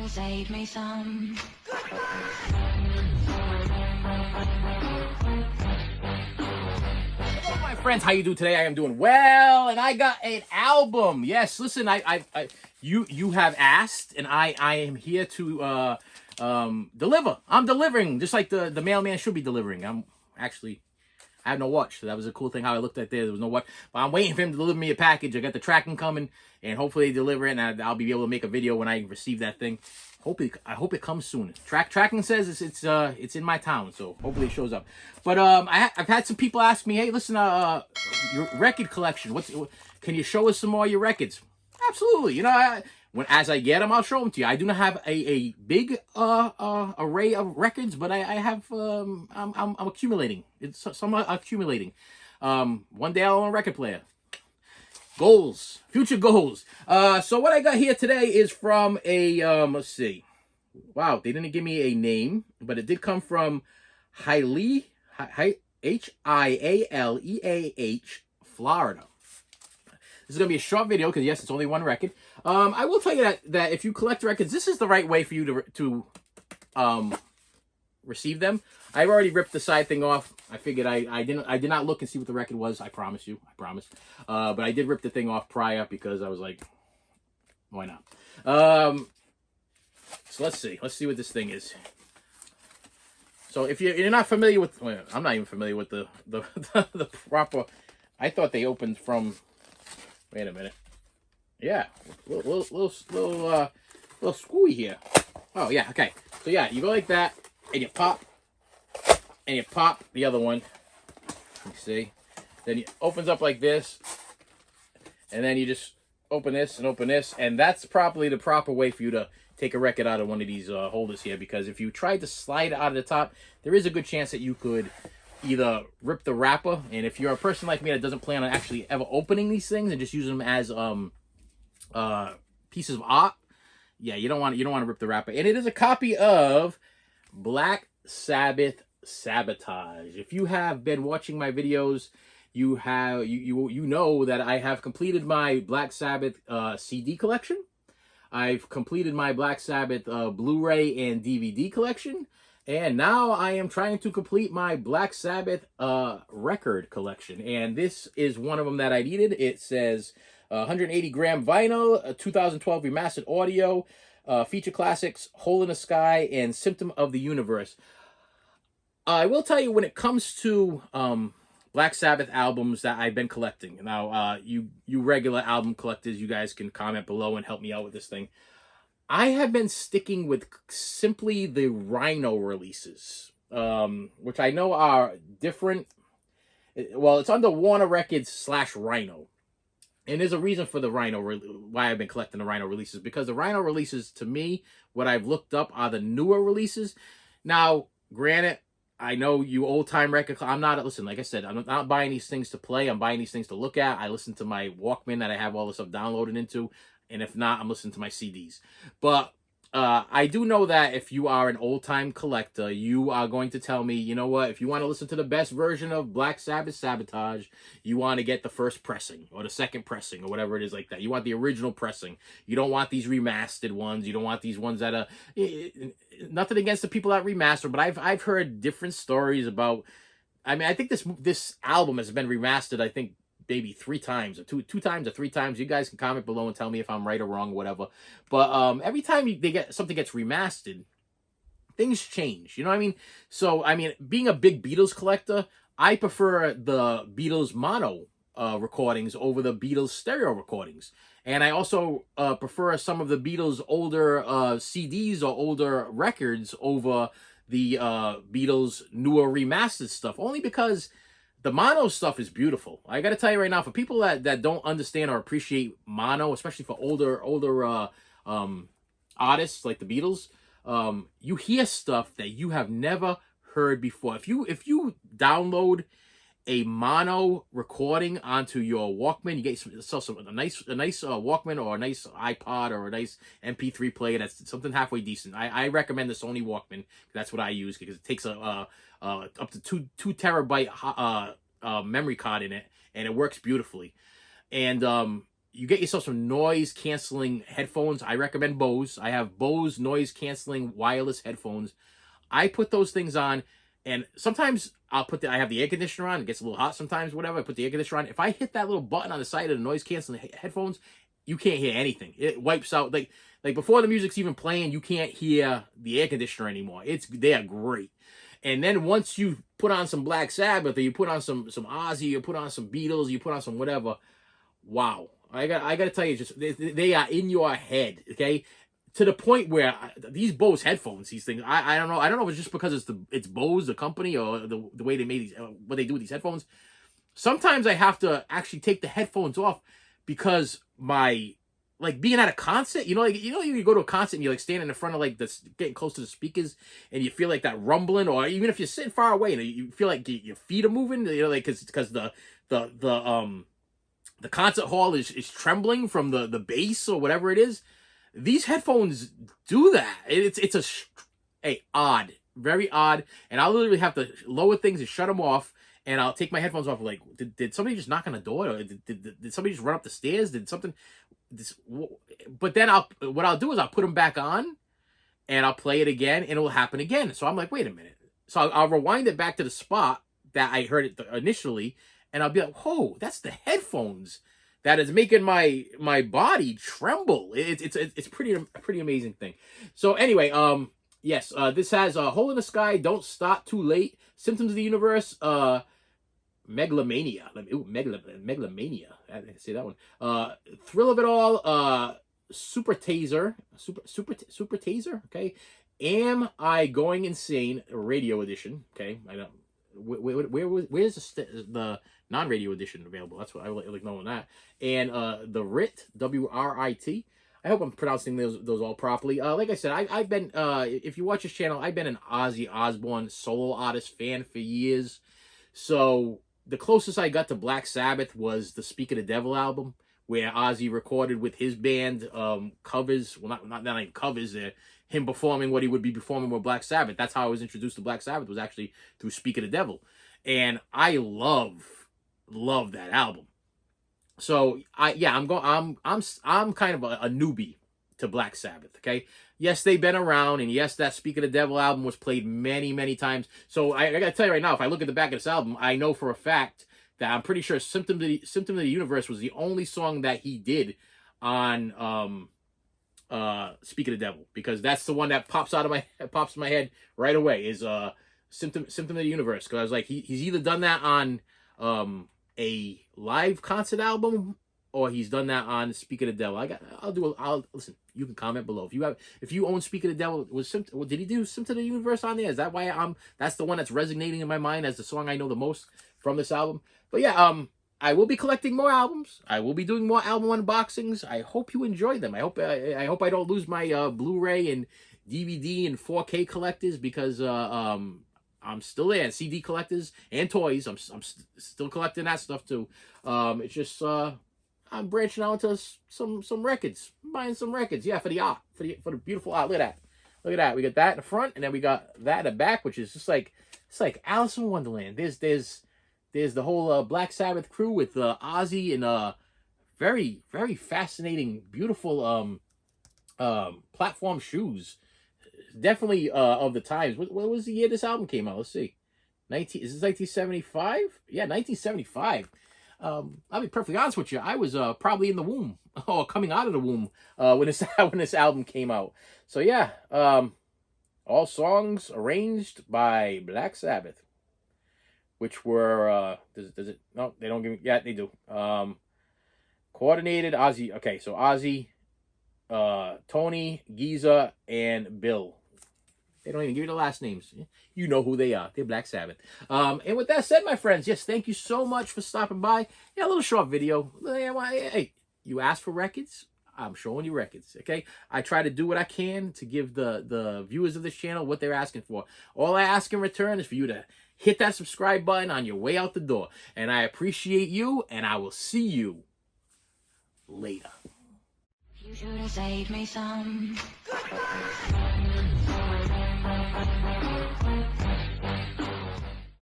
save me some. Hello, my friends. How you doing today? I am doing well, and I got an album. Yes, listen, you have asked, and I am here to deliver. I'm delivering, just like the mailman should be delivering. I have no watch, so that was a cool thing how I looked at there. There was no watch, but I'm waiting for him to deliver me a package. I got the tracking coming, and hopefully they deliver it, and I'll be able to make a video when I receive that thing. I hope it comes soon. Tracking says it's in my town, so hopefully it shows up. But I've had some people ask me, hey, listen, your record collection. Can you show us some more of your records? Absolutely. You know, as I get them, I'll show them to you. I do not have a big array of records, but I have I'm accumulating. It's somewhat accumulating. One day I'll own a record player. Goals, future goals. So what I got here today is from a let's see. Wow, they didn't give me a name, but it did come from Hialeah, Hialeah, Florida. This is going to be a short video because, yes, it's only one record. I will tell you that if you collect records, this is the right way for you to receive them. I've already ripped the side thing off. I figured I did not look and see what the record was. I promise you. I promise. But I did rip the thing off prior because I was like, why not? So let's see. Let's see what this thing is. So if you're not familiar with, well, I'm not even familiar with the proper. I thought they opened from. Wait a minute. Yeah, little screwy here. Oh yeah, okay. So yeah, you go like that, and you pop the other one. You see? Then it opens up like this, and then you just open this, and that's probably the proper way for you to take a record out of one of these holders here. Because if you tried to slide it out of the top, there is a good chance that you could either rip the wrapper, and if you're a person like me that doesn't plan on actually ever opening these things and just using them as pieces of art, yeah, you don't want to rip the wrapper. And it is a copy of Black Sabbath Sabotage. If you have been watching my videos, you know that I have completed my Black Sabbath CD collection. I've completed my Black Sabbath Blu-ray and DVD collection. And now I am trying to complete my Black Sabbath record collection. And this is one of them that I needed. It says 180-gram vinyl, 2012 remastered audio, feature classics, Hole in the Sky, and Symptom of the Universe. I will tell you, when it comes to Black Sabbath albums that I've been collecting. Now, you regular album collectors, you guys can comment below and help me out with this thing. I have been sticking with simply the Rhino releases, which I know are different. Well, it's under Warner Records / Rhino. And there's a reason for the Rhino, why I've been collecting the Rhino releases. Because the Rhino releases, to me, what I've looked up are the newer releases. Now, granted, I know you old-time record. I'm not, listen, like I said, I'm not buying these things to play. I'm buying these things to look at. I listen to my Walkman that I have all this stuff downloaded into. And if not, I'm listening to my CDs. But I do know that if you are an old-time collector, you are going to tell me, you know what, if you want to listen to the best version of Black Sabbath Sabotage, you want to get the first pressing or the second pressing or whatever it is like that. You want the original pressing. You don't want these remastered ones. You don't want these ones that are... Nothing against the people that remaster, but I've heard different stories about... I mean, I think this album has been remastered, I think, maybe 3 times or two times or 3 times. You guys can comment below and tell me if I'm right or wrong or whatever. But every time something gets remastered, things change. You know what I mean? So, I mean, being a big Beatles collector, I prefer the Beatles mono recordings over the Beatles stereo recordings. And I also prefer some of the Beatles older CDs or older records over the Beatles newer remastered stuff. Only because the mono stuff is beautiful. I got to tell you right now, for people that don't understand or appreciate mono, especially for older artists like the Beatles, you hear stuff that you have never heard before. If you download a mono recording onto your Walkman, you get a nice Walkman or a nice iPod or a nice MP3 player that's something halfway decent. I recommend the Sony Walkman. That's what I use because it takes up to 2 terabyte memory card in it, and it works beautifully. And you get yourself some noise canceling headphones. I recommend Bose. I have Bose noise canceling wireless headphones. I put those things on, and sometimes I have the air conditioner on. It gets a little hot sometimes, whatever. I put the air conditioner on. If I hit that little button on the side of the noise canceling headphones, you can't hear anything. It wipes out, like before the music's even playing, you can't hear the air conditioner anymore. They are great. And then once you put on some Black Sabbath, or you put on some Ozzy, you put on some Beatles, you put on some whatever, wow. I got to tell you, just they are in your head, okay? To the point where these Bose headphones, these things, I don't know if it's just because it's Bose, the company, or the way they made these, what they do with these headphones. Sometimes I have to actually take the headphones off because being at a concert, you go to a concert and you're like standing in front of getting close to the speakers, and you feel like that rumbling, or even if you're sitting far away and you feel like your feet are moving, because the concert hall is trembling from the bass or whatever it is. These headphones do that. It's odd, very odd. And I'll literally have to lower things and shut them off. And I'll take my headphones off. Like, did somebody just knock on the door? Or did somebody just run up the stairs? Did something? But then what I'll do is I'll put them back on, and I'll play it again, and it will happen again. So I'm like, wait a minute. So I'll rewind it back to the spot that I heard it initially, and I'll be like, "Whoa, that's the headphones that is making my body tremble." It's pretty amazing thing. So anyway, yes, this has Hole in the Sky, Don't Stop Too Late, Symptoms of the Universe, Megalomania. Megalomania. I didn't say that one. Thrill of It All, Super Taser. Super Taser. Okay. Am I Going Insane? Radio edition. Okay. I know. Where's the non-radio edition available? That's what I like knowing that. And the Writ, WRIT. I hope I'm pronouncing those all properly. Like I said, I've been if you watch this channel, I've been an Ozzy Osbourne solo artist fan for years. So the closest I got to Black Sabbath was the Speak of the Devil album, where Ozzy recorded with his band covers. Well, not even covers. Him performing what he would be performing with Black Sabbath. That's how I was introduced to Black Sabbath, was actually through Speak of the Devil. And I love that album. So I'm kind of a newbie to Black Sabbath, okay? Yes, they've been around, and yes, that Speak of the Devil album was played many, many times. So I got to tell you right now, if I look at the back of this album, I know for a fact that I'm pretty sure Symptom of the Universe was the only song that he did on Speak of the Devil, because that's the one that pops in my head right away, is Symptom of the Universe. Because I was like, he's either done that on a live concert album, or he's done that on Speak of the Devil. I'll listen. You can comment below if you own Speak of the Devil. Did he do Symptom of the Universe on there? Is that why that's the one that's resonating in my mind as the song I know the most from this album? But yeah, I will be collecting more albums. I will be doing more album unboxings. I hope you enjoy them. I hope I don't lose my Blu-ray and DVD and 4K collectors, because I'm still there. CD collectors and toys. I'm still collecting that stuff too. It's just I'm branching out into some records. I'm buying some records. Yeah, for the art, for the beautiful art. Look at that. Look at that. We got that in the front, and then we got that in the back, which is just like, it's like Alice in Wonderland. There's the whole Black Sabbath crew with Ozzy, and very, very fascinating, beautiful platform shoes. Definitely of the times. What was the year this album came out? Let's see. Is this 1975? Yeah, 1975. I'll be perfectly honest with you. I was probably in the womb, or coming out of the womb, when this album came out. So yeah, all songs arranged by Black Sabbath, which were does it? No, they don't give me. Yeah, they do. Coordinated Ozzy. Okay, so Ozzy, Tony, Giza, and Bill. They don't even give you the last names. You know who they are. They're Black Sabbath. And with that said, my friends, yes, thank you so much for stopping by. Yeah, a little short video. Hey, you asked for records, I'm showing you records, okay? I try to do what I can to give the viewers of this channel what they're asking for. All I ask in return is for you to hit that subscribe button on your way out the door. And I appreciate you, and I will see you later. You should have saved me some.